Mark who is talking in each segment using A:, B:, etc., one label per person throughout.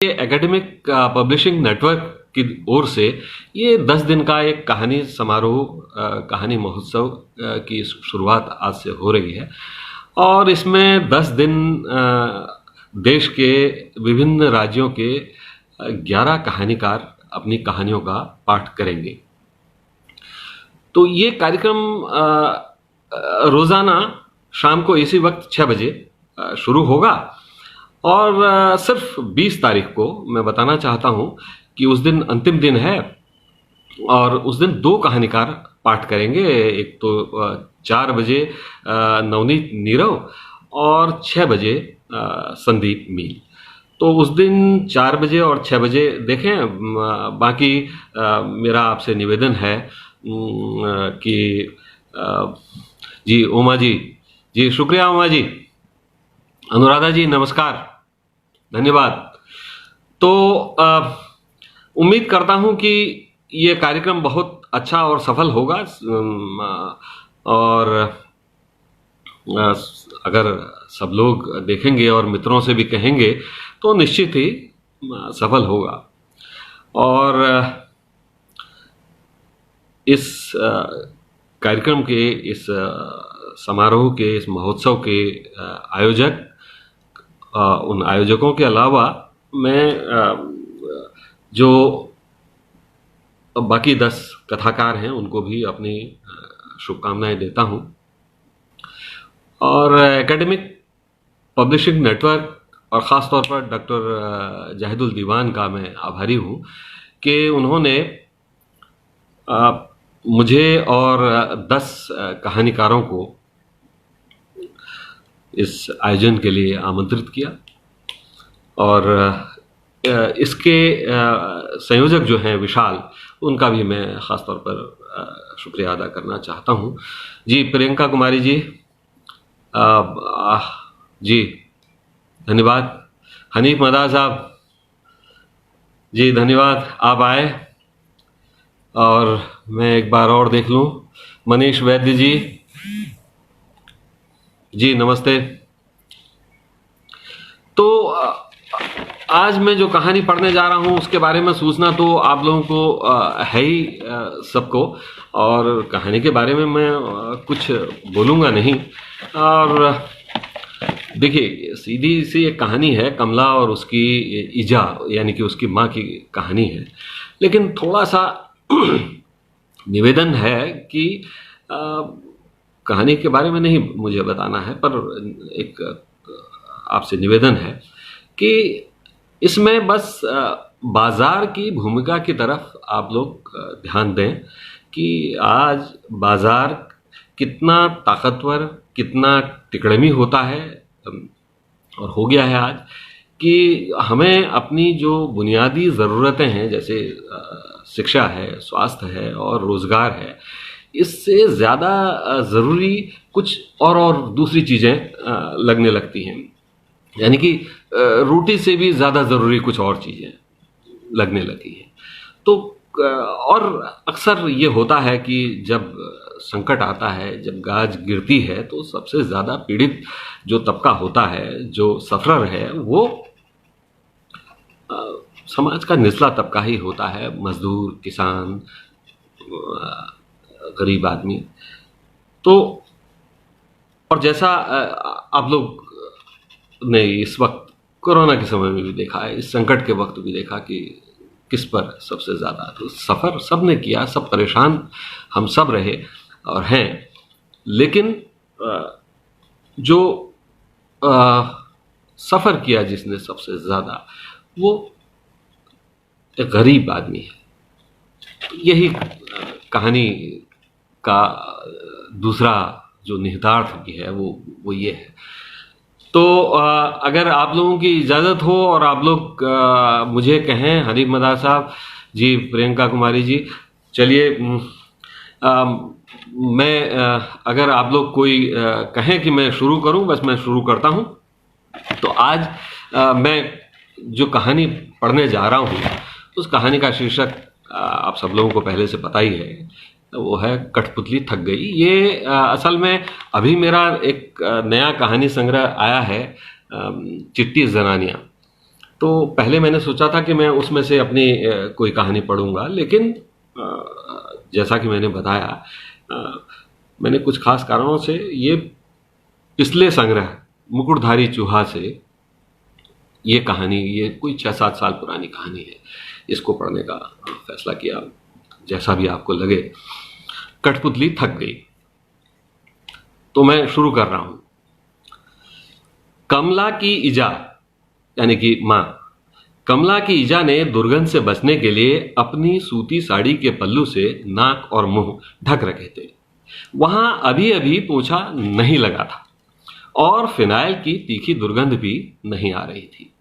A: ये academic publishing network की ओर से ये 10 दिन का एक कहानी समारोह, कहानी महोत्सव की शुरुआत आज से हो रही है। और इसमें 10 दिन देश के विभिन्न राज्यों के 11 कहानीकार अपनी कहानियों का पाठ करेंगे। तो ये कार्यक्रम रोज़ाना शाम को इसी वक्त 6 बजे शुरू होगा। और सिर्फ 20 तारीख को मैं बताना चाहता हूं कि उस दिन अंतिम दिन है और उस दिन 2 कहानीकार पाठ करेंगे। एक तो 4 बजे नवनीत नीरव और 6 बजे संदीप मील। तो उस दिन 4 बजे और 6 बजे देखें। बाकी मेरा आपसे निवेदन है कि जी उमा जी शुक्रिया उमा जी, अनुराधा जी नमस्कार, धन्यवाद। तो उम्मीद करता हूं कि ये कार्यक्रम बहुत अच्छा और सफल होगा। और अगर सब लोग देखेंगे और मित्रों से भी कहेंगे तो निश्चित ही सफल होगा। और इस कार्यक्रम के, इस समारोह के, इस महोत्सव के आयोजक, उन आयोजकों के अलावा मैं जो बाकी 10 कथाकार हैं उनको भी अपनी शुभकामनाएं देता हूं। और एकेडमिक पब्लिशिंग नेटवर्क और ख़ास तौर पर डॉक्टर जाहिदुल दीवान का मैं आभारी हूं कि उन्होंने मुझे और 10 कहानीकारों को इस आयोजन के लिए आमंत्रित किया। और इसके संयोजक जो हैं विशाल, उनका भी मैं ख़ास तौर पर शुक्रिया अदा करना चाहता हूं। जी प्रियंका कुमारी जी, जी धन्यवाद। हनीफ मदार साहब जी धन्यवाद, आप आए। और मैं एक बार और देख लूं, मनीष वैद्य जी नमस्ते। तो आज मैं जो कहानी पढ़ने जा रहा हूं उसके बारे में सूचना तो आप लोगों को है ही सबको, और कहानी के बारे में मैं कुछ बोलूँगा नहीं। और देखिए, सीधी सी एक कहानी है, कमला और उसकी ईजा यानी कि उसकी माँ की कहानी है। लेकिन थोड़ा सा निवेदन है कि कहानी के बारे में नहीं मुझे बताना है, पर एक आपसे निवेदन है कि इसमें बस बाज़ार की भूमिका की तरफ आप लोग ध्यान दें कि आज बाज़ार कितना ताकतवर, कितना टिकड़मी होता है और हो गया है आज, कि हमें अपनी जो बुनियादी ज़रूरतें हैं, जैसे शिक्षा है, स्वास्थ्य है और रोज़गार है, इससे ज़्यादा ज़रूरी कुछ और दूसरी चीज़ें लगने लगती हैं। यानी कि रोटी से भी ज़्यादा ज़रूरी कुछ और चीज़ें लगने लगी हैं। तो और अक्सर ये होता है कि जब संकट आता है, जब गाज गिरती है, तो सबसे ज़्यादा पीड़ित जो तबका होता है, जो सफ़रर है, वो समाज का निचला तबका ही होता है। मजदूर, किसान, गरीब आदमी। तो और जैसा आप लोग ने इस वक्त कोरोना के समय में भी देखा है, इस संकट के वक्त भी देखा कि किस पर सबसे ज़्यादा तो सफ़र सब ने किया, सब परेशान हम सब रहे और हैं। लेकिन जो सफ़र किया जिसने सबसे ज़्यादा, वो एक गरीब आदमी है। यही कहानी का दूसरा जो निहितार्थ भी है वो ये है। तो अगर आप लोगों की इजाज़त हो और आप लोग मुझे कहें, हनीफ मदार साहब जी, प्रियंका कुमारी जी, चलिए मैं अगर आप लोग कोई कहें कि मैं शुरू करूं, बस मैं शुरू करता हूं। तो आज मैं जो कहानी पढ़ने जा रहा हूं, उस कहानी का शीर्षक आप सब लोगों को पहले से पता ही है, वो है कठपुतली थक गई। ये असल में अभी मेरा एक नया कहानी संग्रह आया है, चिट्टी जनानियाँ। तो पहले मैंने सोचा था कि मैं उसमें से अपनी कोई कहानी पढ़ूंगा, लेकिन जैसा कि मैंने बताया, मैंने कुछ खास कारणों से ये पिछले संग्रह मुकुटधारी चूहा से ये कहानी, ये कोई 6-7 साल पुरानी कहानी है, इसको पढ़ने का फैसला किया। जैसा भी आपको लगे, कठपुतली थक गई। तो मैं शुरू कर रहा हूं। कमला की इजा, यानी कि मां, कमला की इजा ने दुर्गंध से बचने के लिए अपनी सूती साड़ी के पल्लू से नाक और मुंह ढक रखे थे। वहां अभी अभी पोंछा नहीं लगा था और फिनाइल की तीखी दुर्गंध भी नहीं आ रही थी।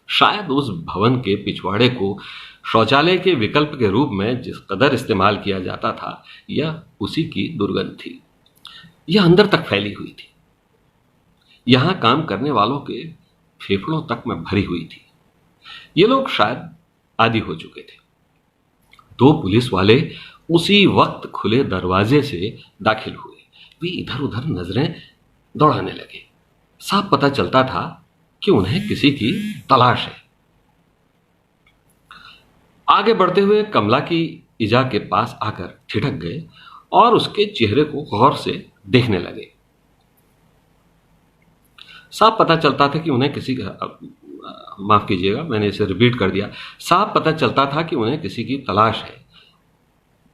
A: शायद उस भवन के पिछवाड़े को शौचालय के विकल्प के रूप में जिस कदर इस्तेमाल किया जाता था, यह उसी की दुर्गंध थी। यह अंदर तक फैली हुई थी। यहां काम करने वालों के फेफड़ों तक में भरी हुई थी। ये लोग शायद आदी हो चुके थे। 2 पुलिस वाले उसी वक्त खुले दरवाजे से दाखिल हुए। वे इधर उधर नजरें दौड़ाने लगे। साफ पता चलता था कि उन्हें किसी की तलाश है। आगे बढ़ते हुए कमला की इजा के पास आकर ठिठक गए और उसके चेहरे को गौर से देखने लगे। साफ पता चलता था कि उन्हें किसी का, माफ कीजिएगा मैंने इसे रिपीट कर दिया, साफ पता चलता था कि उन्हें किसी की तलाश है।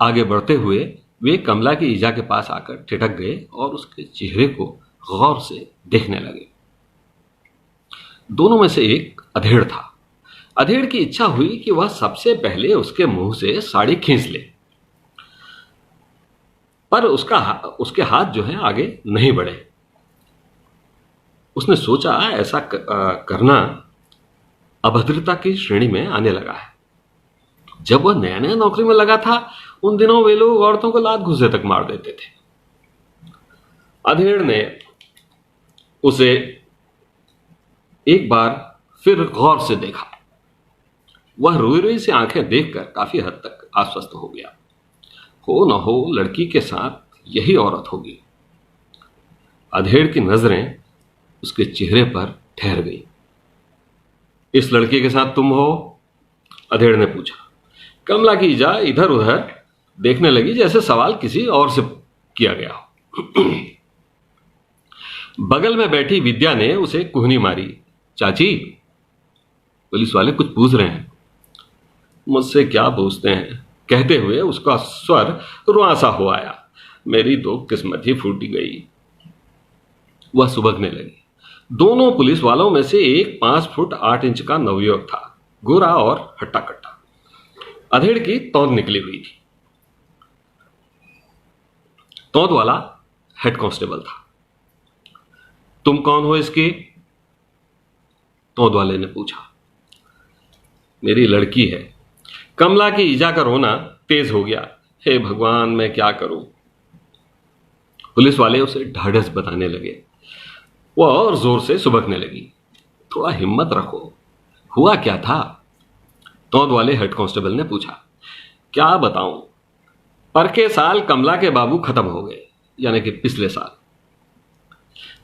A: आगे बढ़ते हुए वे कमला की इजा के पास आकर ठिठक गए और उसके चेहरे को गौर से देखने लगे। दोनों में से एक अधेड़ था। अधेड़ की इच्छा हुई कि वह सबसे पहले उसके मुंह से साड़ी खींच ले, पर उसके हाथ जो है आगे नहीं बढ़े। उसने सोचा ऐसा करना अभद्रता की श्रेणी में आने लगा है। जब वह नया नया नौकरी में लगा था, उन दिनों वे लोग औरतों को लात घुसे तक मार देते थे। अधेड़ ने उसे एक बार फिर गौर से देखा। वह रोई रोई से आंखें देखकर काफी हद तक आश्वस्त हो गया। हो न हो लड़की के साथ यही औरत होगी। अधेड़ की नजरें उसके चेहरे पर ठहर गई। इस लड़के के साथ तुम हो? अधेड़ ने पूछा। कमला की इजा इधर उधर देखने लगी, जैसे सवाल किसी और से किया गया हो। बगल में बैठी विद्या ने उसे कुहनी मारी। चाची, पुलिस वाले कुछ पूछ रहे हैं। मुझसे क्या पूछते हैं, कहते हुए उसका स्वर रुआंसा हो आया। मेरी तो किस्मत ही फूटी गई। वह सुबकने लगी। दोनों पुलिस वालों में से एक 5 फुट 8 इंच का नवयुवक था, गोरा और हट्टा कट्टा। अधेड़ की तौंद निकली हुई थी। तौंद वाला हेड कांस्टेबल था। तुम कौन हो इसकी? तौंद वाले ने पूछा। मेरी लड़की है। कमला की इजा का रोना तेज हो गया। हे भगवान, मैं क्या करूं? पुलिस वाले उसे ढाढ़स बताने लगे। वह और जोर से सुबकने लगी। थोड़ा हिम्मत रखो। हुआ क्या था? तौंद वाले हेड कांस्टेबल ने पूछा। क्या बताऊं, पर के साल कमला के बाबू खत्म हो गए, यानी कि पिछले साल।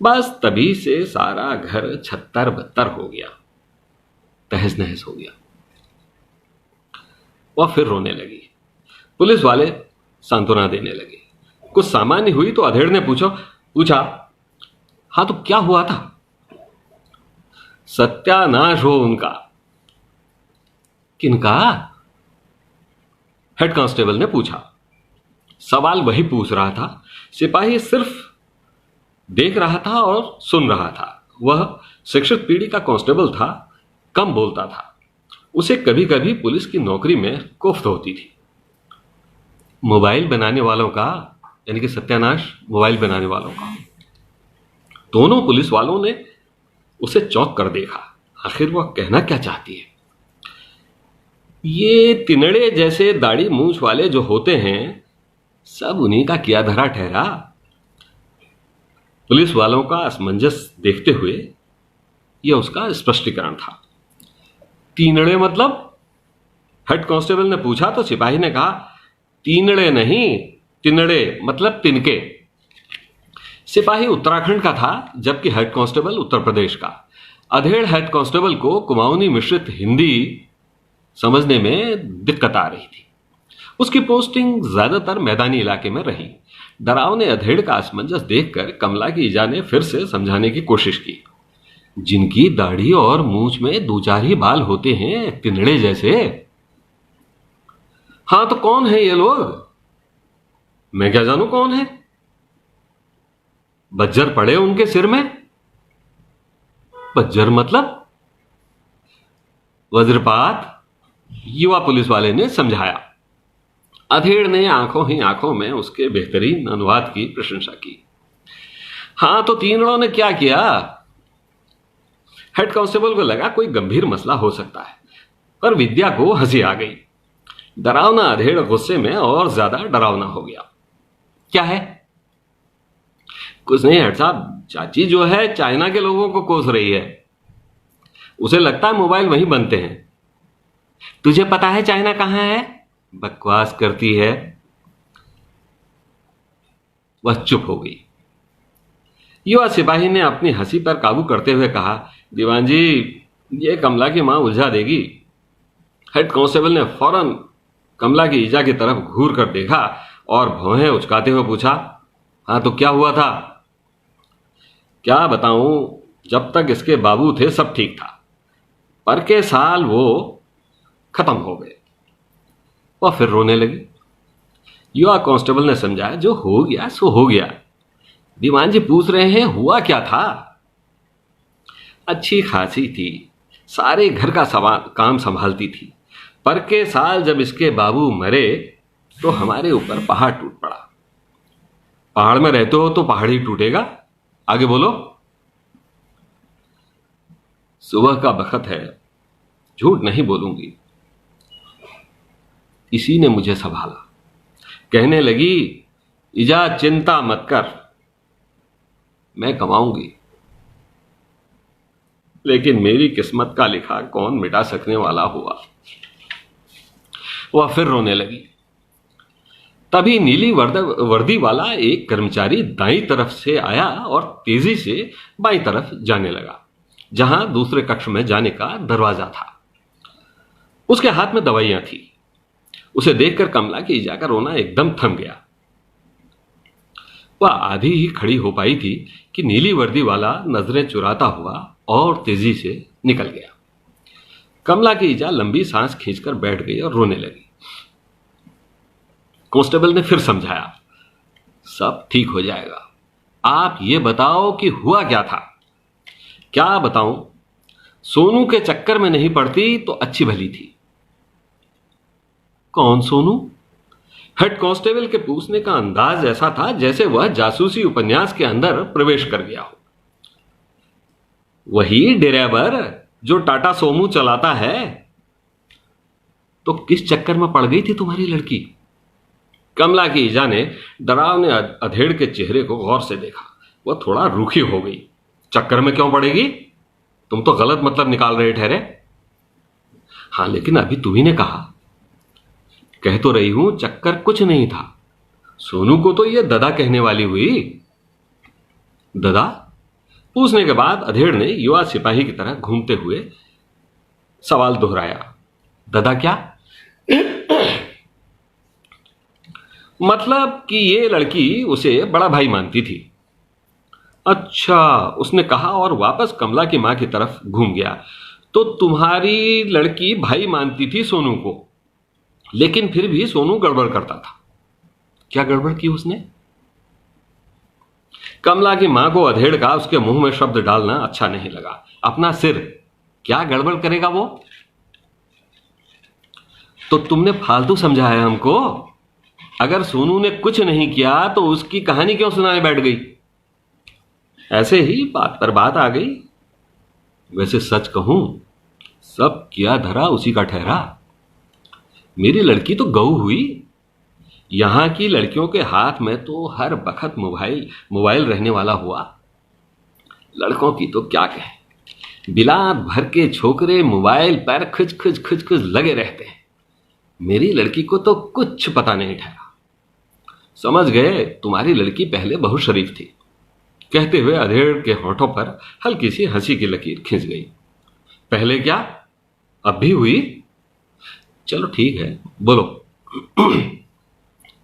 A: बस तभी से सारा घर छत्तर बत्तर हो गया, तहस नहस हो गया। वह फिर रोने लगी। पुलिस वाले सांत्वना देने लगे। कुछ सामान्य हुई तो अधेड़ ने पूछा, हाँ तो क्या हुआ था? सत्यानाश हो उनका। किनका? हेड कांस्टेबल ने पूछा। सवाल वही पूछ रहा था। सिपाही सिर्फ देख रहा था और सुन रहा था। वह शिक्षित पीढ़ी का कांस्टेबल था, कम बोलता था। उसे कभी कभी पुलिस की नौकरी में कोफ्त होती थी। मोबाइल बनाने वालों का, यानी कि सत्यानाश मोबाइल बनाने वालों का। दोनों पुलिस वालों ने उसे चौंक कर देखा। आखिर वह कहना क्या चाहती है? ये तिनड़े जैसे दाढ़ी मूंछ वाले जो होते हैं, सब उन्हीं का किया धरा ठहरा। पुलिस वालों का असमंजस देखते हुए यह उसका स्पष्टीकरण था। तीनड़े मतलब? हेड कांस्टेबल ने पूछा तो सिपाही ने कहा, तीनड़े नहीं, तिनड़े मतलब तिनके। सिपाही उत्तराखंड का था, जबकि हेड कांस्टेबल उत्तर प्रदेश का। अधेड़ हेड कांस्टेबल को कुमाऊनी मिश्रित हिंदी समझने में दिक्कत आ रही थी। उसकी पोस्टिंग ज्यादातर मैदानी इलाके में रही। डरावने अधेड़ का असमंजस देखकर कमला की ईजा ने फिर से समझाने की कोशिश की। जिनकी दाढ़ी और मूंछ में दो चार ही बाल होते हैं, तिनड़े जैसे। हाँ तो कौन है ये लोग? मैं क्या जानू कौन है? बज्जर पड़े उनके सिर में। बज्जर मतलब? वज्रपात, युवा पुलिस वाले ने समझाया। अधेड़ ने आंखों ही आंखों में उसके बेहतरीन अनुवाद की प्रशंसा की। हाँ तो तीनों ने क्या किया? हेड कांस्टेबल को लगा कोई गंभीर मसला हो सकता है, पर विद्या को हंसी आ गई। डरावना अधेड़ गुस्से में और ज्यादा डरावना हो गया। क्या है? कुछ नहीं हेड साहब, चाची जो है चाइना के लोगों को कोस रही है। उसे लगता है मोबाइल वहीं बनते हैं। तुझे पता है चाइना कहां है? बकवास करती है। वह चुप हो गई। युवा सिपाही ने अपनी हंसी पर काबू करते हुए कहा, दीवान जी, ये कमला की मां उलझा देगी। हेड कांस्टेबल ने फौरन कमला की ईजा की तरफ घूर कर देखा और भौहें उचकाते हुए पूछा, हाँ तो क्या हुआ था? क्या बताऊं, जब तक इसके बाबू थे सब ठीक था, पर के साल वो खत्म हो गए। वह फिर रोने लगी। युवा कांस्टेबल ने समझाया, जो हो गया सो हो गया। दीवान जी पूछ रहे हैं हुआ क्या था? अच्छी खासी थी, सारे घर का काम संभालती थी, पर के साल जब इसके बाबू मरे तो हमारे ऊपर पहाड़ टूट पड़ा। पहाड़ में रहते हो तो पहाड़ ही टूटेगा। आगे बोलो। सुबह का बखत है, झूठ नहीं बोलूंगी। इसी ने मुझे संभाला। कहने लगी, इजा चिंता मत कर, मैं कमाऊंगी। लेकिन मेरी किस्मत का लिखा कौन मिटा सकने वाला हुआ। वह फिर रोने लगी। तभी नीली वर्दी वाला एक कर्मचारी दाईं तरफ से आया और तेजी से बाईं तरफ जाने लगा, जहां दूसरे कक्ष में जाने का दरवाजा था। उसके हाथ में दवाइयां थी। उसे देखकर कमला की ईजा का रोना एकदम थम गया। वह आधी ही खड़ी हो पाई थी कि नीली वर्दी वाला नजरें चुराता हुआ और तेजी से निकल गया। कमला की ईजा लंबी सांस खींचकर बैठ गई और रोने लगी। कांस्टेबल ने फिर समझाया, सब ठीक हो जाएगा। आप ये बताओ कि हुआ क्या था? क्या बताऊं, सोनू के चक्कर में नहीं पड़ती तो अच्छी भली थी। कौन सोनू? हेड कांस्टेबल के पूछने का अंदाज ऐसा था जैसे वह जासूसी उपन्यास के अंदर प्रवेश कर गया हो। वही ड्राइवर जो टाटा सोमू चलाता है। तो किस चक्कर में पड़ गई थी तुम्हारी लड़की? कमला की ईजा ने डरावने अधेड़ के चेहरे को गौर से देखा। वह थोड़ा रूखी हो गई। चक्कर में क्यों पड़ेगी? तुम तो गलत मतलब निकाल रहे ठहरे। हां लेकिन अभी तुम्ही ने कहा। कह तो रही हूं चक्कर कुछ नहीं था। सोनू को तो यह ददा कहने वाली हुई। ददा? पूछने के बाद अधेड़ ने युवा सिपाही की तरह घूमते हुए सवाल दोहराया, ददा क्या? मतलब कि ये लड़की उसे बड़ा भाई मानती थी। अच्छा, उसने कहा और वापस कमला की मां की तरफ घूम गया। तो तुम्हारी लड़की भाई मानती थी सोनू को, लेकिन फिर भी सोनू गड़बड़ करता था। क्या गड़बड़ की उसने? कमला की मां को अधेड़ का उसके मुंह में शब्द डालना अच्छा नहीं लगा। अपना सिर, क्या गड़बड़ करेगा वो? तो तुमने फालतू समझाया हमको। अगर सोनू ने कुछ नहीं किया तो उसकी कहानी क्यों सुनाने बैठ गई? ऐसे ही बात पर बात आ गई। वैसे सच कहूं, सब किया धरा उसी का ठहरा। मेरी लड़की तो गऊ हुई। यहां की लड़कियों के हाथ में तो हर बखत मोबाइल रहने वाला हुआ। लड़कों की तो क्या कहें, बिलात भर के छोकरे मोबाइल पर खुच खुच खुच खुच लगे रहते हैं। मेरी लड़की को तो कुछ पता नहीं ठहरा। समझ गए तुम्हारी लड़की पहले बहुत शरीफ थी, कहते हुए अधेड़ के होठों पर हल्की सी हंसी की लकीर खिंच गई। पहले क्या, अब भी हुई? चलो ठीक है, बोलो।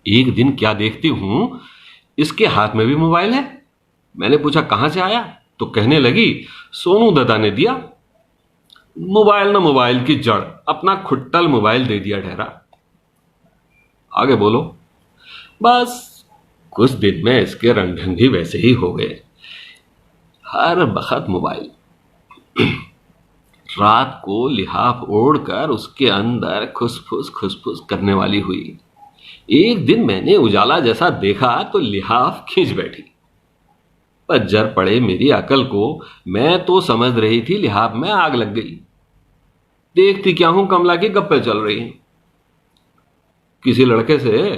A: एक दिन क्या देखती हूं, इसके हाथ में भी मोबाइल है। मैंने पूछा कहां से आया, तो कहने लगी सोनू दादा ने दिया। मोबाइल ना मोबाइल की जड़, अपना खुट्टल मोबाइल दे दिया ठहरा। आगे बोलो। बस कुछ दिन में इसके रंग ढंग भी वैसे ही हो गए। हर वक्त मोबाइल। रात को लिहाफ ओढ़कर उसके अंदर खुसफुस करने वाली हुई। एक दिन मैंने उजाला जैसा देखा तो लिहाफ खींच बैठी। पज्जर पड़े मेरी अकल को, मैं तो समझ रही थी लिहाफ में आग लग गई। देखती क्या हूं, कमला की गप्पे चल रही हैं। किसी लड़के से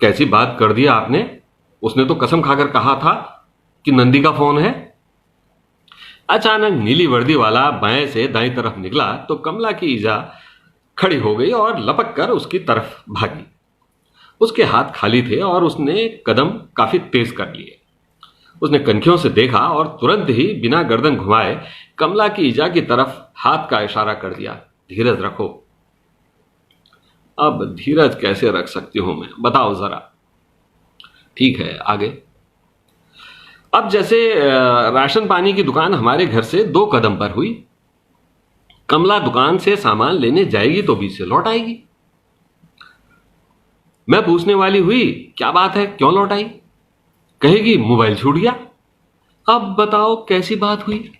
A: कैसी बात कर दिया आपने? उसने तो कसम खाकर कहा था कि नंदी का फोन है। अचानक नीली वर्दी वाला बाएं से दाईं तरफ निकला तो कमला की ईजा खड़ी हो गई और लपक कर उसकी तरफ भागी। उसके हाथ खाली थे और उसने कदम काफी तेज कर लिए। उसने कनखियों से देखा और तुरंत ही बिना गर्दन घुमाए कमला की ईजा की तरफ हाथ का इशारा कर दिया। धीरज रखो। अब धीरज कैसे रख सकती हूं मैं, बताओ जरा। ठीक है, आगे। अब जैसे राशन पानी की दुकान हमारे घर से 2 कदम पर हुई। कमला दुकान से सामान लेने जाएगी तो बीच से लौट आएगी। मैं पूछने वाली हुई क्या बात है, क्यों लौट आई? कहेगी मोबाइल छूट गया। अब बताओ कैसी बात हुई?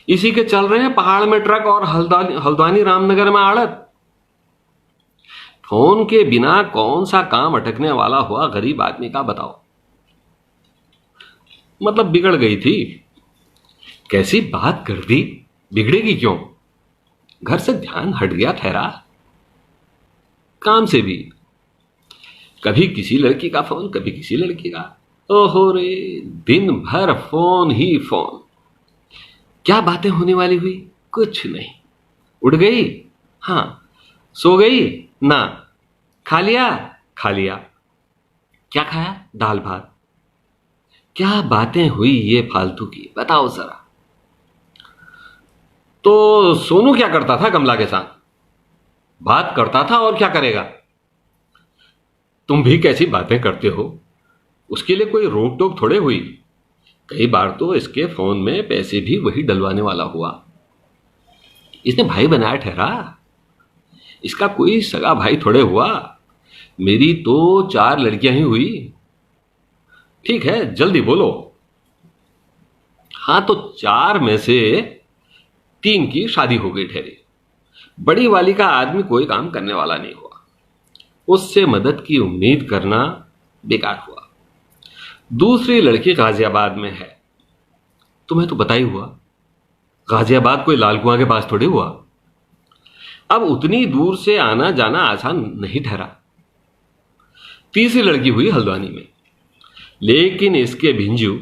A: इसी के चल रहे हैं पहाड़ में ट्रक और हल्द्वानी रामनगर में आड़त। फोन के बिना कौन सा काम अटकने वाला हुआ गरीब आदमी का, बताओ। मतलब बिगड़ गई थी। कैसी बात कर दी, बिगड़ेगी क्यों? घर से ध्यान हट गया ठहरा, काम से भी। कभी किसी लड़की का फोन, कभी किसी लड़की का। ओहो रे, दिन भर फोन ही फोन। क्या बातें होने वाली हुई? कुछ नहीं। उठ गई? हां। सो गई? ना। खा लिया? खा लिया। क्या खाया? दाल भात। क्या बातें हुई ये फालतू की, बताओ जरा। तो सोनू क्या करता था कमला के साथ? बात करता था, और क्या करेगा? तुम भी कैसी बातें करते हो? उसके लिए कोई रोक टोक थोड़े हुई। कई बार तो इसके फोन में पैसे भी वही डलवाने वाला हुआ। इसने भाई बनाया ठहरा। इसका कोई सगा भाई थोड़े हुआ। मेरी तो 4 लड़कियां ही हुई। ठीक है, जल्दी बोलो। हां, तो 4 में से 3 की शादी हो गई ठहरी। बड़ी वाली का आदमी कोई काम करने वाला नहीं हुआ। उससे मदद की उम्मीद करना बेकार हुआ। दूसरी लड़की गाजियाबाद में है। तुम्हें तो पता ही हुआ, गाजियाबाद कोई लाल कुआं के पास थोड़ी हुआ। अब उतनी दूर से आना जाना आसान नहीं ठहरा। तीसरी लड़की हुई हल्द्वानी में, लेकिन इसके भिंजू,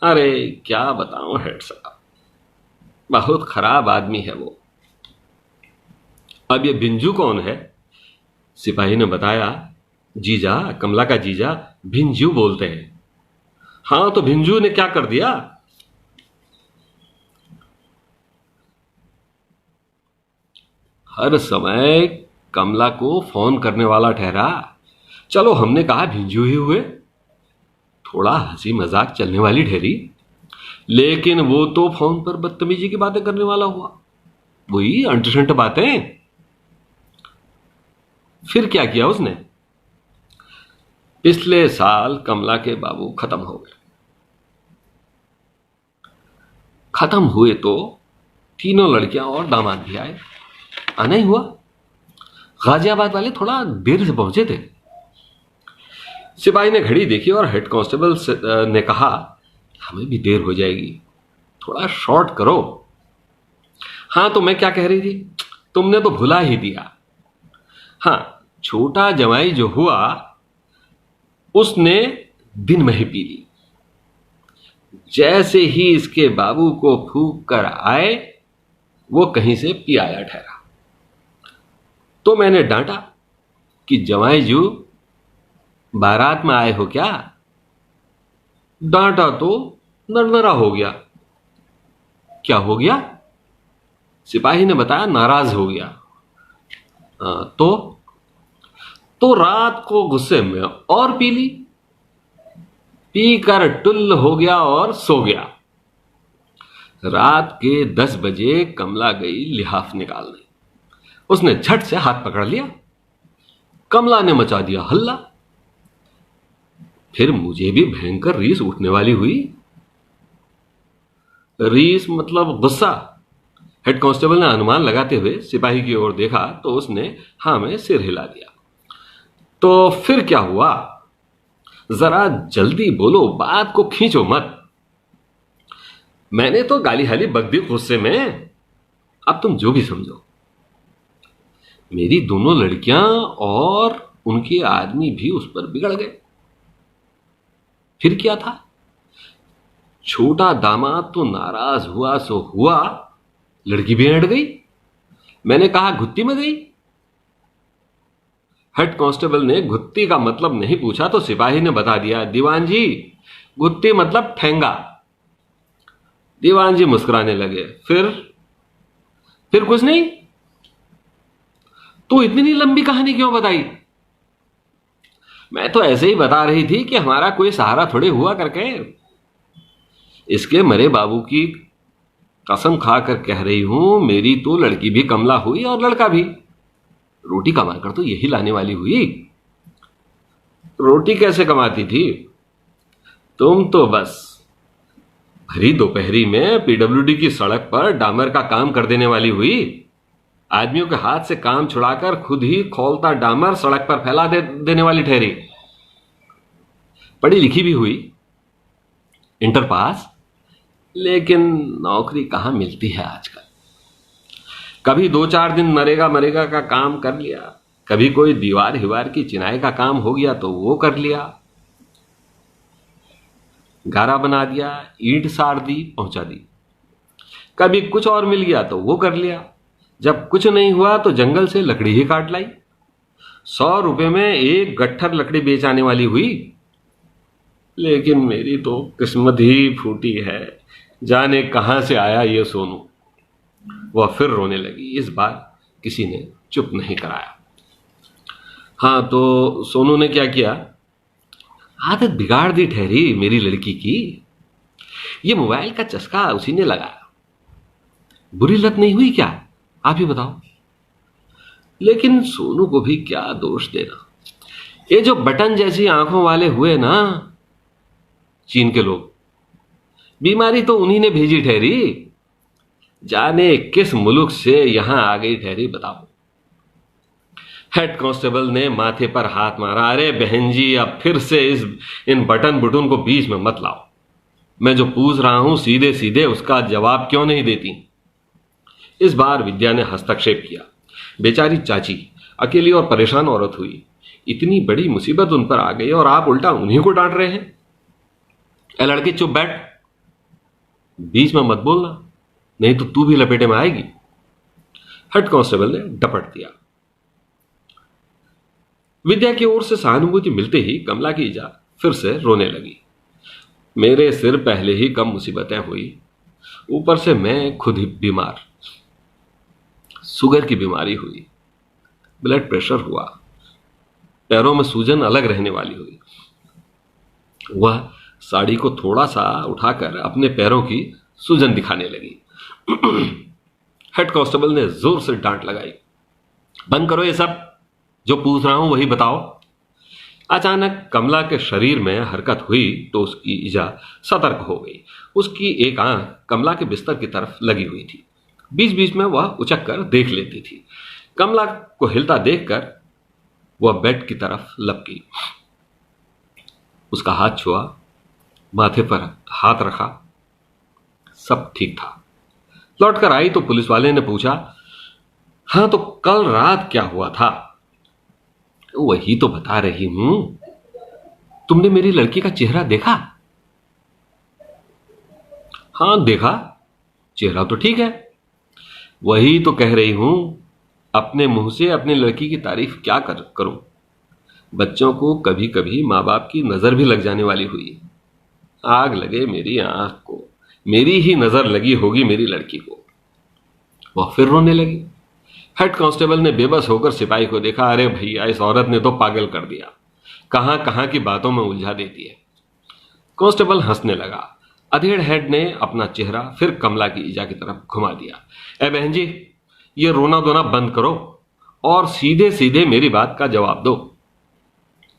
A: अरे क्या बताऊं हेड साहब, बहुत खराब आदमी है वो। अब ये भिंजू कौन है? सिपाही ने बताया, जीजा, कमला का जीजा भिंजू बोलते हैं। हां, तो भिंजू ने क्या कर दिया? हर समय कमला को फोन करने वाला ठहरा। चलो हमने कहा भिंजू ही हुए, थोड़ा हंसी मजाक चलने वाली ठहरी। लेकिन वो तो फोन पर बदतमीजी की बातें करने वाला हुआ, वही अंट बातें। फिर क्या किया उसने? पिछले साल कमला के बाबू खत्म हो गए। खत्म हुए तो 3 लड़कियां और दामाद भी आए। आना ही हुआ। गाजियाबाद वाले थोड़ा देर से पहुंचे थे। सिपाही ने घड़ी देखी और हेड कांस्टेबल ने कहा, हमें भी देर हो जाएगी, थोड़ा शॉर्ट करो। हां, तो मैं क्या कह रही थी, तुमने तो भुला ही दिया। हां, छोटा जमाई जो हुआ उसने दिन में ही पी ली। जैसे ही इसके बाबू को फूंक कर आए, वो कहीं से पी आया ठहरा। तो मैंने डांटा कि जमाई जी, बारात में आए हो क्या? डांटा तो नरनरा हो गया। क्या हो गया? सिपाही ने बताया, नाराज हो गया। तो रात को गुस्से में और पी ली, पी कर टुल्ल हो गया और सो गया। रात के 10 बजे कमला गई लिहाफ निकालने। उसने झट से हाथ पकड़ लिया। कमला ने मचा दिया हल्ला। फिर मुझे भी भयंकर रीस उठने वाली हुई। रीस मतलब गुस्सा। हेड कांस्टेबल ने अनुमान लगाते हुए सिपाही की ओर देखा तो उसने हाँ में सिर हिला दिया। तो फिर क्या हुआ? जरा जल्दी बोलो, बात को खींचो मत। मैंने तो गाली हाली बक दी गुस्से में। अब तुम जो भी समझो। मेरी दोनों लड़कियां और उनके आदमी भी उस पर बिगड़ गए। फिर क्या था? छोटा दामाद तो नाराज हुआ सो हुआ, लड़की भी अड़ गई। मैंने कहा घुत्ती में गई। हेड कांस्टेबल ने घुत्ती का मतलब नहीं पूछा तो सिपाही ने बता दिया, दीवान जी घुत्ती मतलब ठेंगा। दीवान जी मुस्कुराने लगे। फिर कुछ नहीं? तो इतनी लंबी कहानी क्यों बताई? मैं तो ऐसे ही बता रही थी कि हमारा कोई सहारा थोड़े हुआ करके। इसके मरे बाबू की कसम खाकर कह रही हूं, मेरी तो लड़की भी कमला हुई और लड़का भी। रोटी कमाकर तो यही लाने वाली हुई। रोटी कैसे कमाती थी? तुम तो बस भरी दोपहरी में पीडब्ल्यूडी की सड़क पर डामर का काम कर देने वाली हुई। आदमियों के हाथ से काम छुड़ाकर खुद ही खौलता डामर सड़क पर फैला देने वाली ठहरी। पढ़ी लिखी भी हुई, इंटर पास, लेकिन नौकरी कहां मिलती है आजकल। कभी 2-4 दिन नरेगा मरेगा का काम कर लिया, कभी कोई दीवार हिवार की चिनाई का काम हो गया तो वो कर लिया, गारा बना दिया, ईंट साड़ दी पहुंचा दी। कभी कुछ और मिल गया तो वो कर लिया। जब कुछ नहीं हुआ तो जंगल से लकड़ी ही काट लाई। 100 रुपए में एक गट्ठर लकड़ी बेच आने वाली हुई। लेकिन मेरी तो किस्मत ही फूटी है, जाने कहां से आया ये सोनू। वह फिर रोने लगी। इस बार किसी ने चुप नहीं कराया। हाँ, तो सोनू ने क्या किया? आदत बिगाड़ दी ठहरी मेरी लड़की की। ये मोबाइल का चस्का उसी ने लगाया। बुरी लत नहीं हुई क्या? आप ही बताओ। लेकिन सोनू को भी क्या दोष देना। ये जो बटन जैसी आंखों वाले हुए ना चीन के लोग, बीमारी तो उन्हीं ने भेजी ठहरी। जाने किस मुल्क से यहां आ गई ठहरी, बताओ। हेड कांस्टेबल ने माथे पर हाथ मारा। अरे बहन जी, अब फिर से इन बटन बुटन को बीच में मत लाओ। मैं जो पूछ रहा हूं सीधे सीधे उसका जवाब क्यों नहीं देती? इस बार विद्या ने हस्तक्षेप किया। बेचारी चाची अकेली और परेशान औरत हुई। इतनी बड़ी मुसीबत उन पर आ गई और आप उल्टा उन्हीं को डांट रहे हैं। ए लड़के चुप बैठ, बीच में मत बोलना, नहीं तो तू भी लपेटे में आएगी। हेड कांस्टेबल ने डपट दिया। विद्या की ओर से सहानुभूति मिलते ही कमला की इजा फिर से रोने लगी। मेरे सिर पहले ही कम मुसीबतें हुई, ऊपर से मैं खुद ही बीमार। शुगर की बीमारी हुई, ब्लड प्रेशर हुआ, पैरों में सूजन अलग रहने वाली हुई। वह साड़ी को थोड़ा सा उठाकर अपने पैरों की सूजन दिखाने लगी। हेड कांस्टेबल ने जोर से डांट लगाई। बंद करो ये सब, जो पूछ रहा हूं वही बताओ। अचानक कमला के शरीर में हरकत हुई तो उसकी इजा सतर्क हो गई। उसकी एक आंख कमला के बिस्तर की तरफ लगी हुई थी। बीच बीच में वह उचक कर देख लेती थी। कमला को हिलता देखकर वह बेड की तरफ लपकी। उसका हाथ छुआ, माथे पर हाथ रखा, सब ठीक था। लौटकर आई तो पुलिस वाले ने पूछा, हां तो कल रात क्या हुआ था? वही तो बता रही हूं। तुमने मेरी लड़की का चेहरा देखा? हां देखा, चेहरा तो ठीक है। वही तो कह रही हूं, अपने मुंह से अपनी लड़की की तारीफ क्या करूं? बच्चों को कभी कभी माँ बाप की नजर भी लग जाने वाली हुई। आग लगे मेरी आंख को, मेरी ही नजर लगी होगी मेरी लड़की को। वह फिर रोने लगी। हेड कांस्टेबल ने बेबस होकर सिपाही को देखा। अरे भैया, इस औरत ने तो पागल कर दिया, कहां कहां की बातों में उलझा देती है। कांस्टेबल हंसने लगा। अधेड़ हेड ने अपना चेहरा फिर कमला की ईजा की तरफ घुमा दिया। ए बहन जी, ये रोना धोना बंद करो और सीधे सीधे मेरी बात का जवाब दो।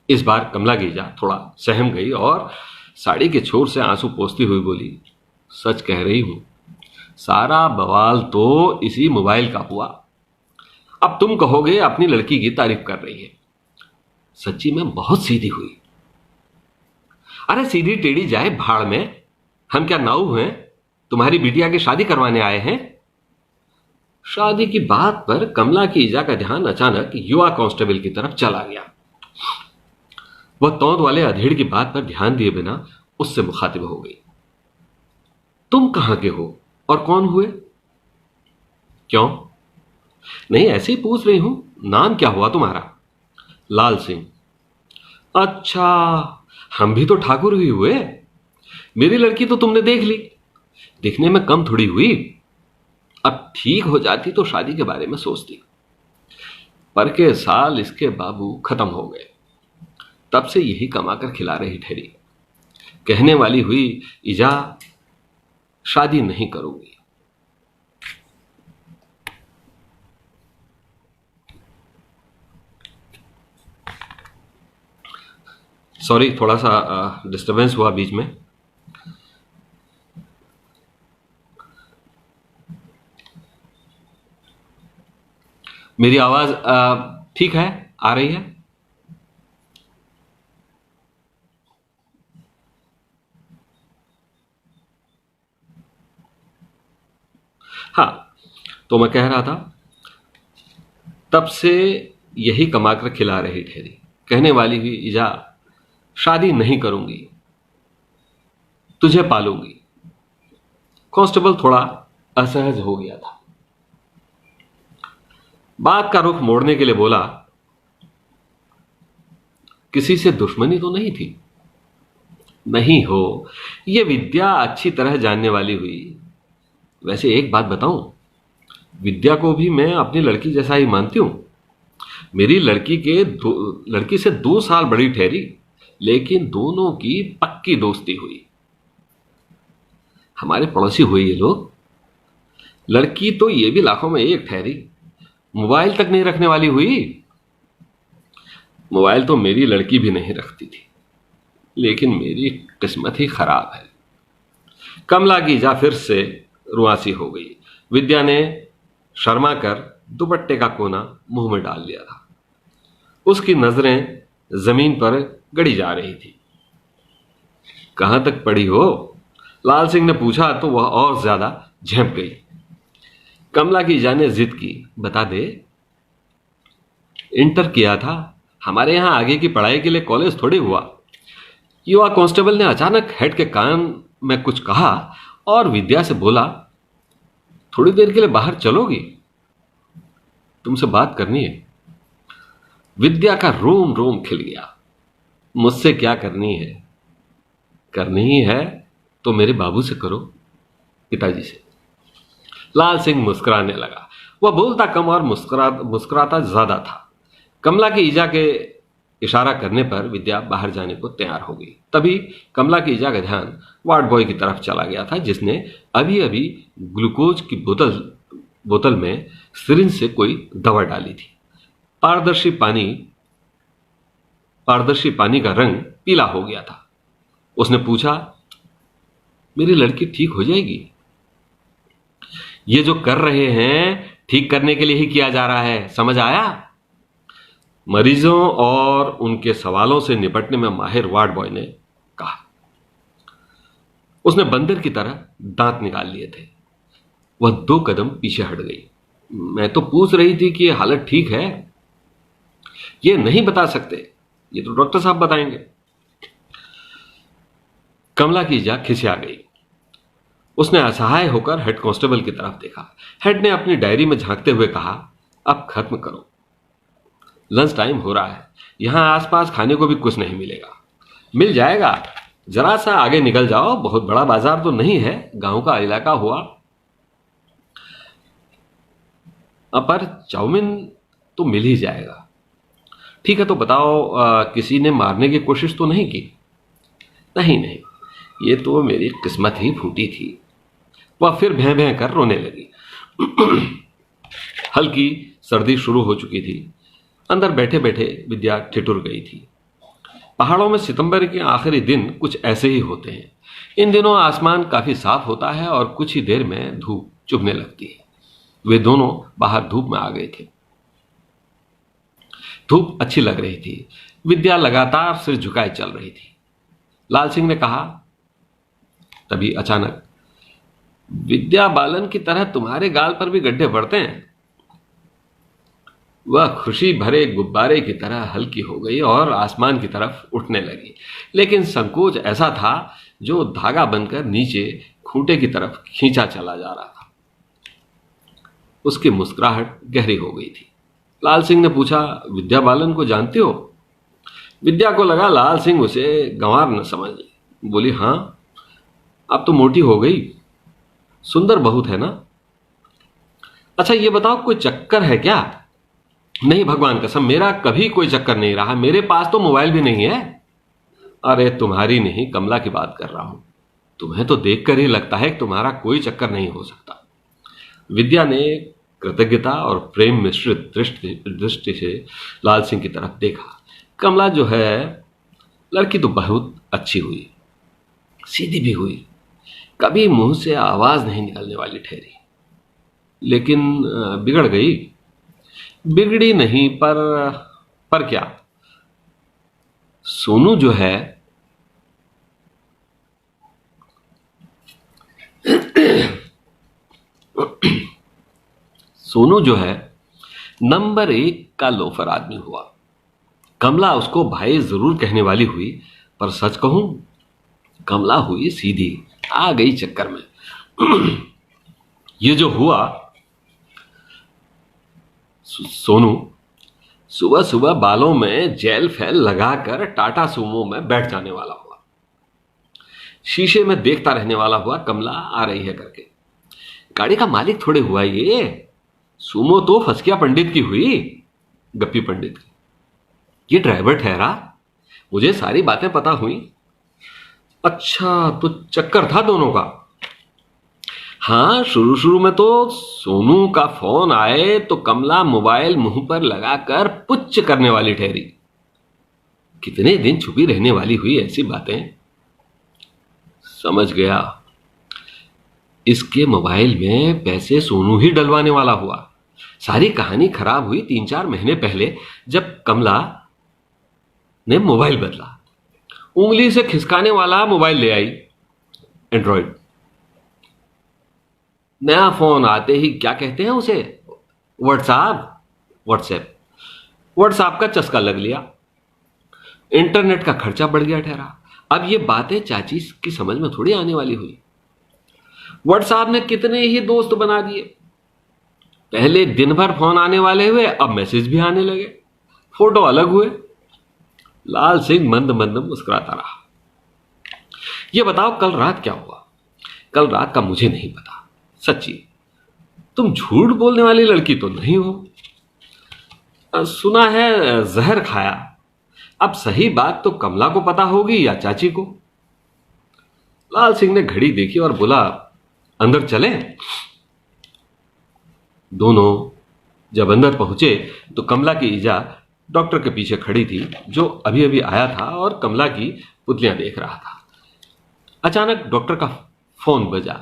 A: इस बार कमला की ईजा थोड़ा सहम गई और साड़ी के छोर से आंसू पोंछती हुई बोली, सच कह रही हूं, सारा बवाल तो इसी मोबाइल का हुआ। अब तुम कहोगे अपनी लड़की की तारीफ कर रही है। सच्ची में बहुत सीधी हुई। अरे सीधी टेढ़ी जाए भाड़ में, हम क्या नाऊ हैं? तुम्हारी बिटिया की शादी करवाने आए हैं। शादी की बात पर कमला की ईजा का ध्यान अचानक युवा कांस्टेबल की तरफ चला गया। वह तौंद वाले अधेड़ की बात पर ध्यान दिए बिना उससे मुखातिब हो गई। तुम कहां के हो और कौन हुए? क्यों? नहीं, ऐसे ही पूछ रही हूं। नाम क्या हुआ तुम्हारा? लाल सिंह। अच्छा, हम भी तो ठाकुर ही हुए। मेरी लड़की तो तुमने देख ली, दिखने में कम थोड़ी हुई। अब ठीक हो जाती तो शादी के बारे में सोचती, पर के साल इसके बाबू खत्म हो गए। तब से यही कमाकर खिला रही ठहरी। कहने वाली हुई, ईजा शादी नहीं करूंगी। सॉरी, थोड़ा सा डिस्टरबेंस हुआ बीच में। मेरी आवाज ठीक है? आ रही है? हाँ, तो मैं कह रहा था, तब से यही कमाकर खिला रही ठहरी। कहने वाली हुई, ईजा शादी नहीं करूंगी, तुझे पालूंगी। कांस्टेबल थोड़ा असहज हो गया था। बात का रुख मोड़ने के लिए बोला, किसी से दुश्मनी तो नहीं थी? नहीं हो, यह विद्या अच्छी तरह जानने वाली हुई। वैसे एक बात बताऊं, विद्या को भी मैं अपनी लड़की जैसा ही मानती हूं। मेरी लड़की से 2 साल बड़ी ठहरी, लेकिन दोनों की पक्की दोस्ती हुई। हमारे पड़ोसी हुए ये लोग। लड़की तो ये भी लाखों में एक ठहरी, मोबाइल तक नहीं रखने वाली हुई। मोबाइल तो मेरी लड़की भी नहीं रखती थी, लेकिन मेरी किस्मत ही खराब है। कमला की जा फिर से रुआसी हो गई। विद्या ने शर्मा कर दुपट्टे का कोना मुंह में डाल लिया था। उसकी नजरें जमीन पर गड़ी जा रही थी। कहां तक पढ़ी हो? लाल सिंह ने पूछा तो वह और ज्यादा झेंप गई। कमला की जाने जिद की, बता दे। इंटर किया था, हमारे यहां आगे की पढ़ाई के लिए कॉलेज थोड़ी हुआ। युवा कांस्टेबल ने अचानक हेड के कान में कुछ कहा और विद्या से बोला, थोड़ी देर के लिए बाहर चलोगी? तुमसे बात करनी है। विद्या का रोम रोम खिल गया। मुझसे क्या करनी है? करनी ही है तो मेरे बाबू से करो, पिताजी से। लाल सिंह मुस्कुराने लगा। वह बोलता कम और मुस्कुराता ज्यादा था। कमला की ईजा के इशारा करने पर विद्या बाहर जाने को तैयार हो गई। तभी कमला की ईजा का ध्यान वार्ड बॉय की तरफ चला गया था, जिसने अभी अभी ग्लूकोज की बोतल में सिरिंज से कोई दवा डाली थी। पारदर्शी पानी का रंग पीला हो गया था। उसने पूछा, मेरी लड़की ठीक हो जाएगी? ये जो कर रहे हैं ठीक करने के लिए ही किया जा रहा है, समझ आया? मरीजों और उनके सवालों से निपटने में माहिर वार्ड बॉय ने कहा। उसने बंदर की तरह दांत निकाल लिए थे। वह 2 कदम पीछे हट गई। मैं तो पूछ रही थी कि यह हालत ठीक है। ये नहीं बता सकते, ये तो डॉक्टर साहब बताएंगे। कमला की जा खिसिया गई। उसने असहाय होकर हेड कांस्टेबल की तरफ देखा। हेड ने अपनी डायरी में झांकते हुए कहा, अब खत्म करो, लंच टाइम हो रहा है। यहां आसपास खाने को भी कुछ नहीं मिलेगा। मिल जाएगा, जरा सा आगे निकल जाओ, बहुत बड़ा बाजार तो नहीं है, गांव का इलाका हुआ, पर चाउमीन तो मिल ही जाएगा। ठीक है, तो बताओ, किसी ने मारने की कोशिश तो नहीं की? नहीं नहीं, ये तो मेरी किस्मत ही फूटी थी। वह फिर भैं भैं कर रोने लगी। हल्की सर्दी शुरू हो चुकी थी। अंदर बैठे बैठे विद्या ठिठुर गई थी। पहाड़ों में सितंबर के आखिरी दिन कुछ ऐसे ही होते हैं। इन दिनों आसमान काफी साफ होता है और कुछ ही देर में धूप चुभने लगती है। वे दोनों बाहर धूप में आ गए थे। धूप अच्छी लग रही थी। विद्या लगातार सिर झुकाए चल रही थी। लाल सिंह ने कहा, तभी अचानक, विद्या बालन की तरह तुम्हारे गाल पर भी गड्ढे पड़ते हैं। वह खुशी भरे गुब्बारे की तरह हल्की हो गई और आसमान की तरफ उठने लगी, लेकिन संकोच ऐसा था जो धागा बनकर नीचे खूंटे की तरफ खींचा चला जा रहा था। उसकी मुस्कुराहट गहरी हो गई थी। लाल सिंह ने पूछा, विद्या बालन को जानते हो? विद्या को लगा लाल सिंह उसे गंवार न समझ। बोली, हाँ, अब तो मोटी हो गई, सुंदर बहुत है ना। अच्छा ये बताओ, कोई चक्कर है क्या? नहीं, भगवान कसम, मेरा कभी कोई चक्कर नहीं रहा। मेरे पास तो मोबाइल भी नहीं है। अरे तुम्हारी नहीं, कमला की बात कर रहा हूं। तुम्हें तो देखकर ही लगता है कि तुम्हारा कोई चक्कर नहीं हो सकता। विद्या ने कृतज्ञता और प्रेम मिश्रित दृष्टि से लाल सिंह की तरफ देखा। कमला जो है, लड़की तो बहुत अच्छी हुई, सीधी भी हुई, कभी मुंह से आवाज नहीं निकलने वाली ठहरी। लेकिन बिगड़ गई। बिगड़ी नहीं, पर क्या, सोनू जो है सोनू जो है नंबर 1 का लोफर आदमी हुआ। कमला उसको भाई जरूर कहने वाली हुई, पर सच कहूं, कमला हुई सीधी, आ गई चक्कर में। ये जो हुआ, सोनू सुबह सुबह बालों में जेल फैल लगाकर टाटा सुमो में बैठ जाने वाला हुआ। शीशे में देखता रहने वाला हुआ, कमला आ रही है करके। गाड़ी का मालिक थोड़े हुआ ये, सुमो तो फसकिया पंडित की हुई, गप्पी पंडित की। ये ड्राइवर ठहरा, मुझे सारी बातें पता हुई। अच्छा, तो चक्कर था दोनों का? हाँ, शुरू शुरू में तो सोनू का फोन आए तो कमला मोबाइल मुंह पर लगाकर पुच्छ करने वाली ठहरी। कितने दिन छुपी रहने वाली हुई ऐसी बातें। समझ गया, इसके मोबाइल में पैसे सोनू ही डलवाने वाला हुआ। सारी कहानी खराब हुई 3-4 महीने पहले, जब कमला ने मोबाइल बदला। उंगली से खिसकाने वाला मोबाइल ले आई, एंड्रॉइड। नया फोन आते ही क्या कहते हैं उसे, व्हाट्सएप का चस्का लग लिया। इंटरनेट का खर्चा बढ़ गया ठहरा। अब ये बातें चाची की समझ में थोड़ी आने वाली हुई। व्हाट्सएप ने कितने ही दोस्त बना दिए। पहले दिन भर फोन आने वाले हुए, अब मैसेज भी आने लगे, फोटो अलग हुए। लाल सिंह मंद मंद मुस्कुराता रहा। यह बताओ, कल रात क्या हुआ? कल रात का मुझे नहीं पता, सच्ची। तुम झूठ बोलने वाली लड़की तो नहीं हो। सुना है जहर खाया। अब सही बात तो कमला को पता होगी या चाची को। लाल सिंह ने घड़ी देखी और बोला, अंदर चले? दोनों जब अंदर पहुंचे तो कमला की ईजा डॉक्टर के पीछे खड़ी थी, जो अभी अभी आया था और कमला की पुतलियां देख रहा था। अचानक डॉक्टर का फोन बजा।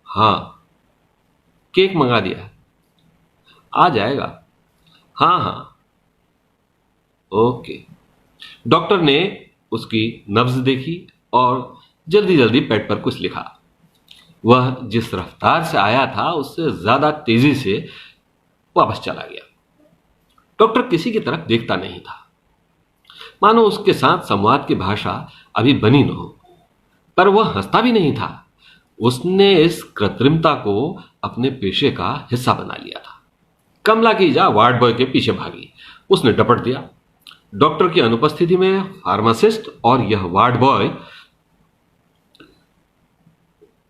A: हाँ, केक मंगा दिया, आ जाएगा। हाँ हाँ, ओके। डॉक्टर ने उसकी नब्ज देखी और जल्दी जल्दी पैड पर कुछ लिखा। वह जिस रफ्तार से आया था उससे ज्यादा तेजी से वापस चला गया। डॉक्टर किसी की तरफ देखता नहीं था, मानो उसके साथ संवाद की भाषा अभी बनी न हो। पर वह हंसता भी नहीं था। उसने इस कृत्रिमता को अपने पेशे का हिस्सा बना लिया था। कमला की जा वार्ड बॉय के पीछे भागी। उसने डपट दिया। डॉक्टर की अनुपस्थिति में फार्मासिस्ट और यह वार्ड बॉय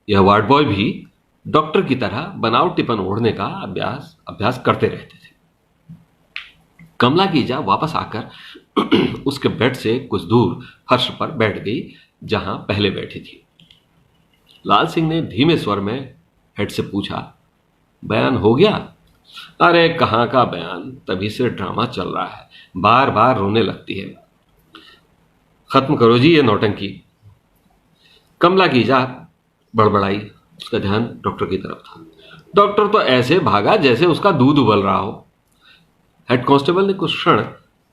A: यह वार्ड बॉय भी डॉक्टर की तरह बनावटीपन ओढ़ने का अभ्यास करते रहते थे। कमला की ईजा वापस आकर उसके बेड से कुछ दूर फर्श पर बैठ गई जहां पहले बैठी थी। लाल सिंह ने धीमे स्वर में हेड से पूछा, बयान हो गया? अरे कहाँ का बयान, तभी से ड्रामा चल रहा है, बार बार रोने लगती है। खत्म करो जी ये नौटंकी। कमला की ईजा बड़बड़ाई। उसका ध्यान डॉक्टर की तरफ था। डॉक्टर तो ऐसे भागा जैसे उसका दूध उबल रहा हो। हेड कांस्टेबल ने कुछ क्षण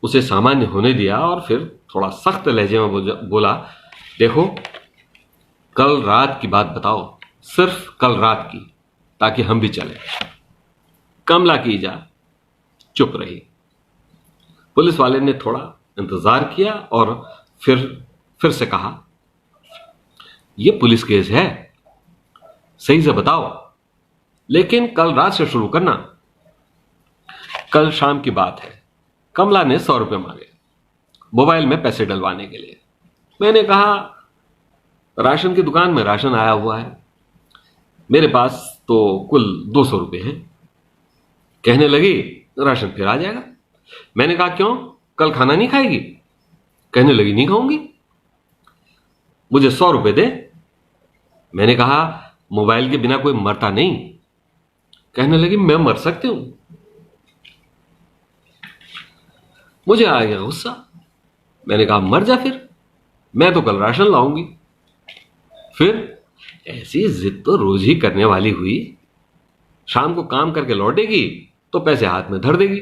A: उसे सामान्य होने दिया और फिर थोड़ा सख्त लहजे में बोला, देखो कल रात की बात बताओ, सिर्फ कल रात की, ताकि हम भी चलें। कमला की ईजा चुप रही। पुलिस वाले ने थोड़ा इंतजार किया और फिर से कहा, यह पुलिस केस है, सही से बताओ, लेकिन कल रात से शुरू करना। कल शाम की बात है। कमला ने 100 रुपये मांगे मोबाइल में पैसे डलवाने के लिए। मैंने कहा, राशन की दुकान में राशन आया हुआ है, मेरे पास तो कुल 200 रुपये हैं। कहने लगी, राशन फिर आ जाएगा। मैंने कहा, क्यों, कल खाना नहीं खाएगी? कहने लगी, नहीं खाऊंगी। मुझे 100 रुपये दे। मैंने कहा, मोबाइल के बिना कोई मरता नहीं। कहने लगी, मैं मर सकती हूं। मुझे आ गया गुस्सा। मैंने कहा, मर जा फिर, मैं तो कल राशन लाऊंगी। फिर ऐसी जिद तो रोज ही करने वाली हुई। शाम को काम करके लौटेगी तो पैसे हाथ में धर देगी।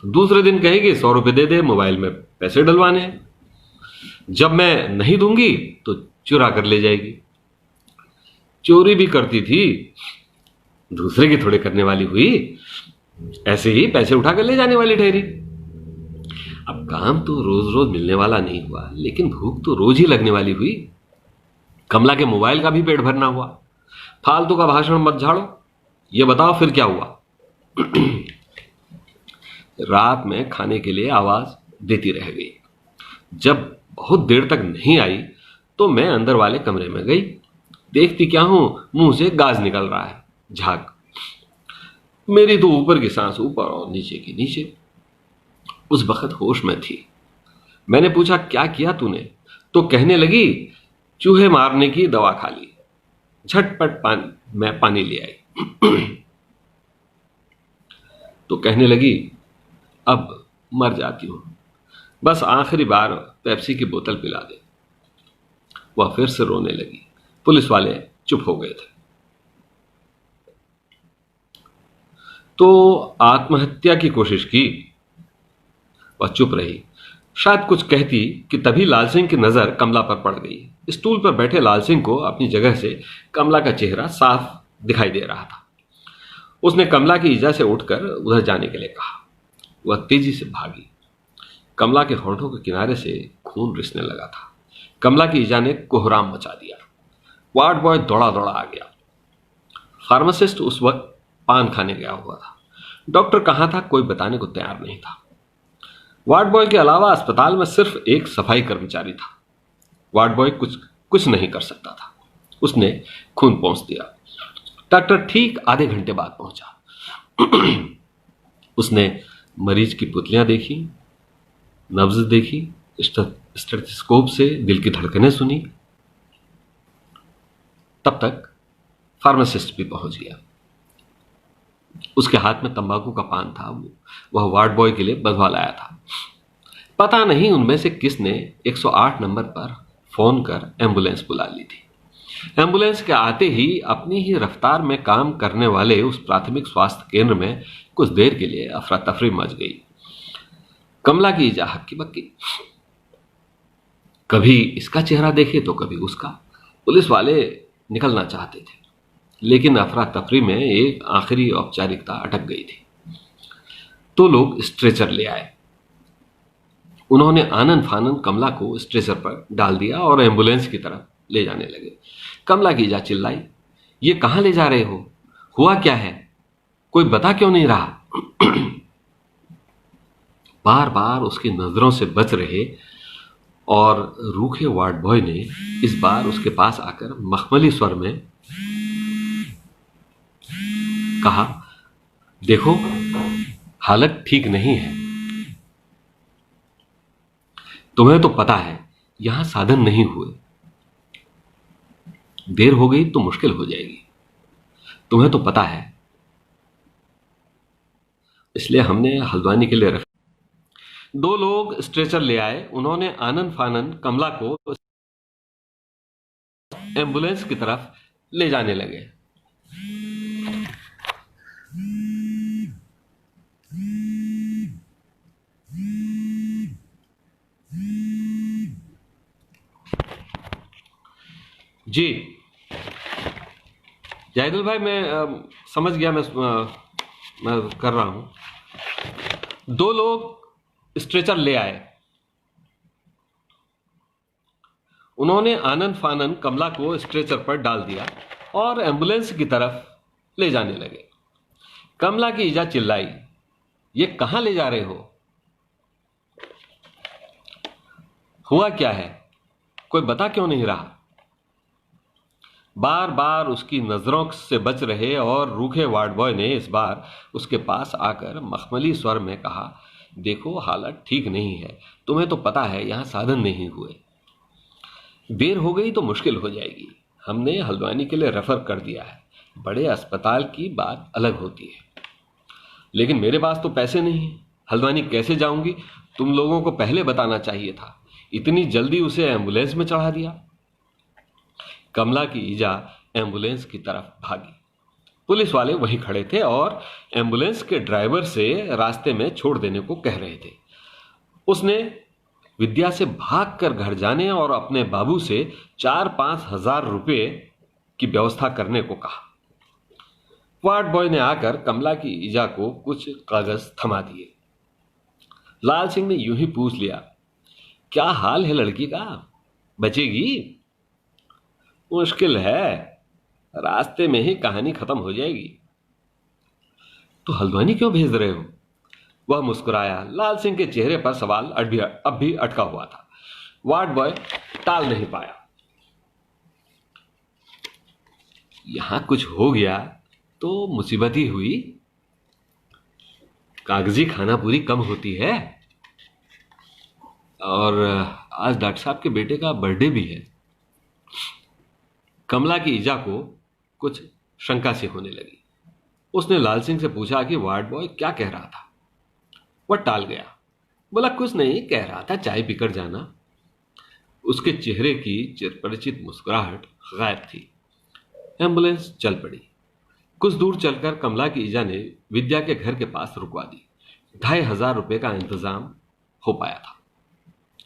A: दूसरे दिन कहेगी 100 रुपये दे दे, मोबाइल में पैसे डलवाने हैं। जब मैं नहीं दूंगी तो चुरा कर ले जाएगी। चोरी भी करती थी, दूसरे की थोड़े करने वाली हुई, ऐसे ही पैसे उठा कर ले जाने वाली ठहरी। अब काम तो रोज रोज मिलने वाला नहीं हुआ, लेकिन भूख तो रोज ही लगने वाली हुई। कमला के मोबाइल का भी पेट भरना हुआ। फालतू का भाषण मत झाड़ो, ये बताओ फिर क्या हुआ? रात में खाने के लिए आवाज देती रह गई। जब बहुत देर तक नहीं आई तो मैं अंदर वाले कमरे में गई। देखती क्या हूं, मुंह से गाज निकल रहा है, झाग। मेरी तो ऊपर की सांस ऊपर और नीचे की नीचे। उस वक्त होश में थी। मैंने पूछा, क्या किया तूने? तो कहने लगी, चूहे मारने की दवा खा ली। झटपट मैं पानी ले आई। तो कहने लगी, अब मर जाती हूं, बस आखिरी बार पेप्सी की बोतल पिला दे। वह फिर से रोने लगी। पुलिस वाले चुप हो गए थे। तो आत्महत्या की कोशिश की? वह चुप रही। शायद कुछ कहती कि तभी लाल सिंह की नजर कमला पर पड़ गई। स्टूल पर बैठे लाल सिंह को अपनी जगह से कमला का चेहरा साफ दिखाई दे रहा था। उसने कमला की ईजा से उठकर उधर जाने के लिए कहा। वह तेजी से भागी। कमला के होठों के किनारे से खून रिसने लगा था। कमला की ईजा ने कोहराम मचा दिया। वार्ड बॉय दौड़ा दौड़ा आ गया। फार्मासिस्ट उस वक्त पान खाने गया हुआ था। डॉक्टर कहाँ था, कोई बताने को तैयार नहीं था। वार्ड बॉय के अलावा अस्पताल में सिर्फ एक सफाई कर्मचारी था। वार्ड बॉय कुछ नहीं कर सकता था। उसने खून पहुंच दिया। डॉक्टर ठीक आधे घंटे बाद पहुंचा। उसने मरीज की पुतलियां देखी, नब्ज देखी, स्टेथोस्कोप से दिल की धड़कनें सुनी। तब तक फार्मासिस्ट भी पहुंच गया। उसके हाथ में तंबाकू का पान था। वह वार्ड बॉय के लिए बधवा लाया था। पता नहीं उनमें से किसने 108 नंबर पर फोन कर एम्बुलेंस बुला ली थी। एम्बुलेंस के आते ही अपनी ही रफ्तार में काम करने वाले उस प्राथमिक स्वास्थ्य केंद्र में कुछ देर के लिए अफरा तफरी मच गई। कमला की ईजा हक्की बक्की। कभी इसका चेहरा देखे तो कभी उसका। पुलिस वाले निकलना चाहते थे, लेकिन अफरा तफरी में एक आखिरी औपचारिकता अटक गई थी। तो लोग स्ट्रेचर ले आए। उन्होंने आनन फानन कमला को स्ट्रेचर पर डाल दिया और एम्बुलेंस की तरफ ले जाने लगे। कमला की ईजा चिल्लाई, ये कहां ले जा रहे हो? हुआ क्या है? कोई बता क्यों नहीं रहा? बार बार उसकी नजरों से बच रहे और रूखे वार्ड बॉय ने इस बार उसके पास आकर मखमली स्वर में कहा, देखो हालत ठीक नहीं है, तुम्हें तो पता है यहां साधन नहीं हुए, देर हो गई तो मुश्किल हो जाएगी, तुम्हें तो पता है, इसलिए हमने हल्द्वानी के लिए रखा। दो लोग स्ट्रेचर ले आए। उन्होंने आनन फानन कमला को एम्बुलेंस की तरफ ले जाने लगे। जी जाहिदुल भाई, मैं समझ गया, मैं कर रहा हूं। दो लोग स्ट्रेचर ले आए। उन्होंने आनन फानन कमला को स्ट्रेचर पर डाल दिया और एम्बुलेंस की तरफ ले जाने लगे। कमला की ईजा चिल्लाई, ये कहां ले जा रहे हो? हुआ क्या है? कोई बता क्यों नहीं रहा? बार बार उसकी नजरों से बच रहे और रूखे वार्ड बॉय ने इस बार उसके पास आकर मखमली स्वर में कहा, देखो हालत ठीक नहीं है, तुम्हें तो पता है यहां साधन नहीं हुए, देर हो गई तो मुश्किल हो जाएगी, हमने हल्द्वानी के लिए रेफर कर दिया है, बड़े अस्पताल की बात अलग होती है, लेकिन मेरे पास तो पैसे नहीं है, हल्द्वानी कैसे जाऊंगी? तुम लोगों को पहले बताना चाहिए था, इतनी जल्दी उसे एम्बुलेंस में चढ़ा दिया। कमला की ईजा एम्बुलेंस की तरफ भागी। पुलिस वाले वहीं खड़े थे और एम्बुलेंस के ड्राइवर से रास्ते में छोड़ देने को कह रहे थे। उसने विद्या से भागकर घर जाने और अपने बाबू से 4-5 हजार रुपए की व्यवस्था करने को कहा। वार्ड बॉय ने आकर कमला की ईजा को कुछ कागज थमा दिए। लाल सिंह ने यूं ही पूछ लिया, क्या हाल है लड़की का, बचेगी? मुश्किल है, रास्ते में ही कहानी खत्म हो जाएगी। तो हल्द्वानी क्यों भेज रहे हो? वह मुस्कुराया। लाल सिंह के चेहरे पर सवाल अब भी अटका हुआ था। वार्ड बॉय टाल नहीं पाया। यहां कुछ हो गया तो मुसीबत ही हुई, कागजी खाना पूरी कम होती है, और आज डॉक्टर साहब के बेटे का बर्थडे भी है। कमला की ईजा को कुछ शंका सी होने लगी। उसने लाल सिंह से पूछा कि वार्ड बॉय क्या कह रहा था। वह टाल गया, बोला कुछ नहीं, कह रहा था चाय पीकर जाना। उसके चेहरे की चिरपरिचित मुस्कुराहट गायब थी। एम्बुलेंस चल पड़ी। कुछ दूर चलकर कमला की ईजा ने विद्या के घर के पास रुकवा दी। 2,500 रुपए का इंतजाम हो पाया था,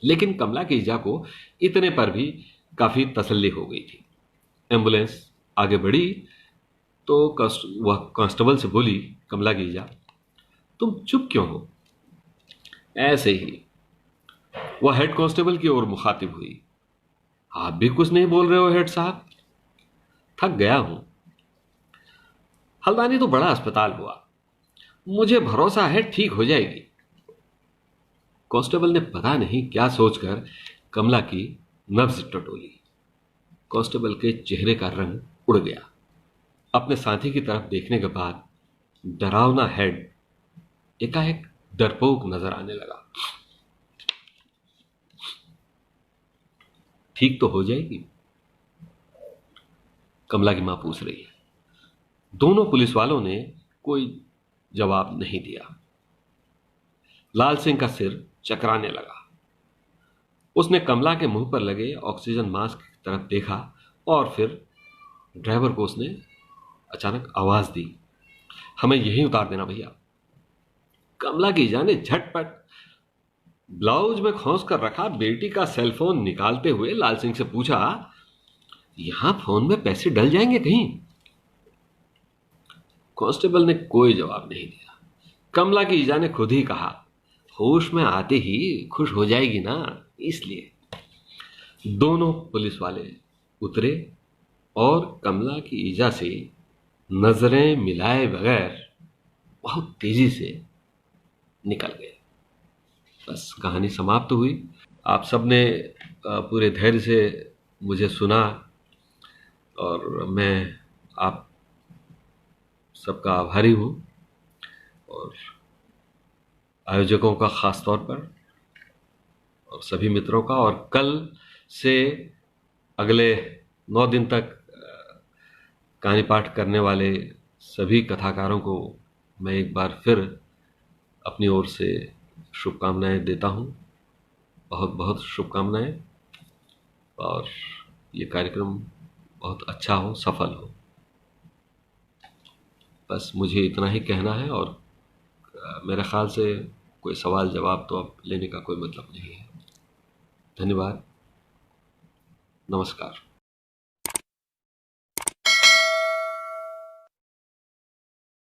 A: लेकिन कमला की ईजा को इतने पर भी काफी तसल्ली हो गई थी। एम्बुलेंस आगे बढ़ी तो वह कांस्टेबल से बोली, कमला की ईजा तुम चुप क्यों हो? ऐसे ही। वह हेड कांस्टेबल की ओर मुखातिब हुई, आप भी कुछ नहीं बोल रहे हो हेड साहब? थक गया हूं। हल्द्वानी तो बड़ा अस्पताल हुआ, मुझे भरोसा है ठीक हो जाएगी। कांस्टेबल ने पता नहीं क्या सोचकर कमला की नब्ज टटोली। कांस्टेबल के चेहरे का रंग उड़ गया। अपने साथी की तरफ देखने के बाद डरावना हेड एकाएक डरपोक नजर आने लगा। ठीक तो हो जाएगी? कमला की मां पूछ रही है। दोनों पुलिस वालों ने कोई जवाब नहीं दिया। लाल सिंह का सिर चकराने लगा। उसने कमला के मुंह पर लगे ऑक्सीजन मास्क की तरफ देखा और फिर ड्राइवर को उसने अचानक आवाज दी, हमें यहीं उतार देना भैया। कमला की जान ने झटपट ब्लाउज में खोस कर रखा बेटी का सेलफोन निकालते हुए लाल सिंह से पूछा, यहां फोन में पैसे डल जाएंगे कहीं? कांस्टेबल ने कोई जवाब नहीं दिया। कमला की ईजा ने खुद ही कहा, होश में आते ही खुश हो जाएगी ना, इसलिए। दोनों पुलिस वाले उतरे और कमला की ईजा से नजरें मिलाए बगैर बहुत तेजी से निकल गए। बस कहानी समाप्त हुई। आप सबने पूरे धैर्य से मुझे सुना और मैं आप सबका आभारी हूँ, और आयोजकों का ख़ास तौर पर, और सभी मित्रों का, और कल से अगले 9 दिन तक कहानी पाठ करने वाले सभी कथाकारों को मैं एक बार फिर अपनी ओर से शुभकामनाएं देता हूँ। बहुत बहुत शुभकामनाएं, और ये कार्यक्रम बहुत अच्छा हो, सफल हो। बस मुझे इतना ही कहना है, और मेरे ख्याल से कोई सवाल जवाब तो अब लेने का कोई मतलब नहीं है। धन्यवाद, नमस्कार।